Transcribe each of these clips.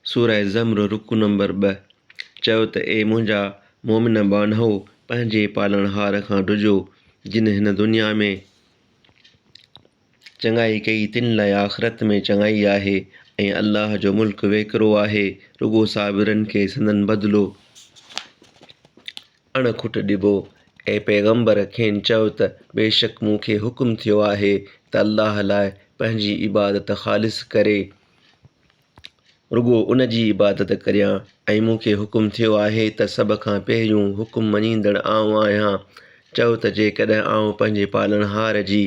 सूरह ज़म्र रुकु नंबर 2 चयो त ए मुंहिंजा मोमिन बानहो पंहिंजे पालणहार खां ॾुजो जिन हिन दुनिया में चङाई कई तिन लाइ आख़िरत में चङाई आहे ऐं अल्लाह जो मुल्क वेकिरो आहे रुगो साबिरनि खे संदन बदिलो अणखुट ॾिबो। ऐं पैगंबर खेनि चयो त बेशक मूंखे हुकुम थियो आहे त अल्लाह लाइ पंहिंजी इबादत ख़ालिस करे रुगो उन जी इबादत करियां ऐं मूंखे हुकुम थियो आहे त सभ खां पहिरियों हुकुम मञींदड़ आउं आहियां। चयो त जेकॾहिं आउं पंहिंजे पालणहार जी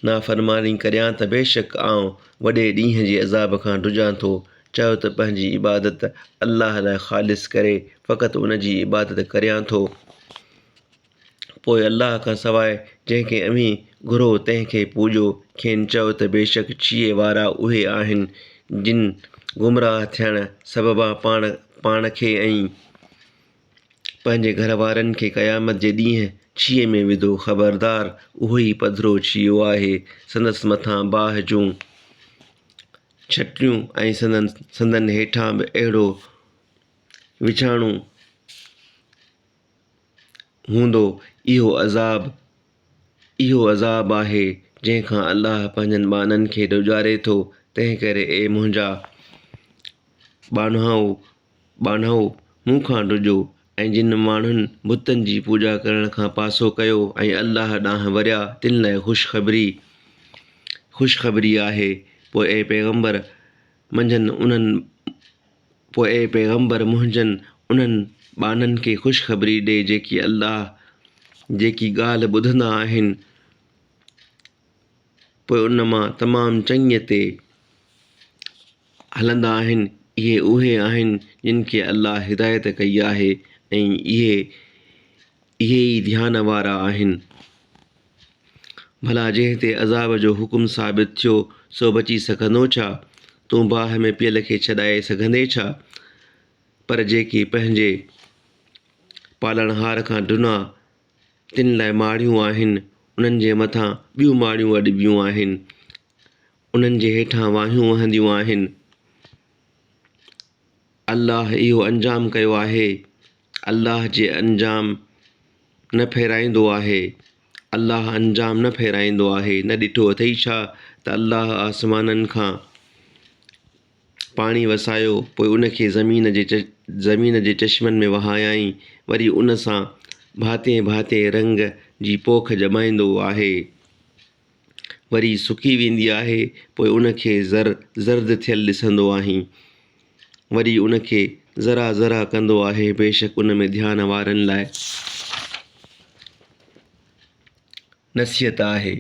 नाफ़रमानी करियां त बेशक आउं वॾे ॾींहं जे अज़ाब खां ॾुजां थो। चयो त पंहिंजी इबादत अल्लाह लाइ ख़ालिस करे फ़क़ति उन जी इबादत करियां थो। पोइ अल्लाह खां सवाइ जंहिंखे अमीं घुरो तंहिंखे पूॼो। खेनि चयो त बेशक छीए वारा उहे आहिनि जिन गुमराह थियण सबबा पाण खे ऐं पंहिंजे घर वारनि खे क़यामत जे ॾींहुं छीए में विधो। ख़बरदार उहो ई पधिरो छीयो आहे संदसि मथां बाहि जूं छटिरियूं ऐं संदन हेठां बि अहिड़ो विछाणू हूंदो। इहो अज़ाब आहे जंहिंखां अल्लाह पंहिंजनि बाननि खे ॾोॼारे थो। तंहिं करे ए मुंहिंजा बानहो मूंखां ॾुजो ऐं जिन माण्हुनि बुतनि जी पूॼा करण खां पासो कयो ऐं अल्लाह ॾांहुं वरिया तिन लाइ ख़ुशख़बरी आहे। पोइ ए पैगंबर मुंहिंजनि उन्हनि बाननि खे ख़ुशख़बरी ॾे जेकी ॻाल्हि ॿुधंदा आहिनि पोइ उन मां तमामु चङीअ ते हलंदा आहिनि। इहे उहे आहिनि जिन खे अल्लाह हिदायत कई आहे ऐं इहे ई ध्यान वारा आहिनि। भला जंहिं ते अज़ाब जो हुकुम साबित थियो सो बची सघंदो छा? तूं बाहि में पियल खे छॾाए सघंदे छा? पर जेके पंहिंजे पालणहार खां ढुना तिन लाइ माड़ियूं आहिनि उन्हनि जे मथां ॿियूं माड़ियूं अॾिबियूं आहिनि उन्हनि जे हेठां वाहियूं वहंदियूं आहिनि। अल्लाह इहो अंजाम कयो आहे। अल्लाह अंजाम न फेराईंदो आहे। न ॾिठो अथई छा त अल्लाह आसमाननि खां पाणी वसायो पोइ उन खे ज़मीन जे चश्मनि में वहायाईं वरी उन सां भांति भांति रंग जी पोख ॼमाईंदो आहे वरी सुकी वेंदी आहे पोइ उन खे ज़र्द थियल ॾिसंदो आहीं वरी उन खे ज़रा ज़रा कंदो आहे। बेशक उन में ध्यान वारनि लाइ नसीहत आहे।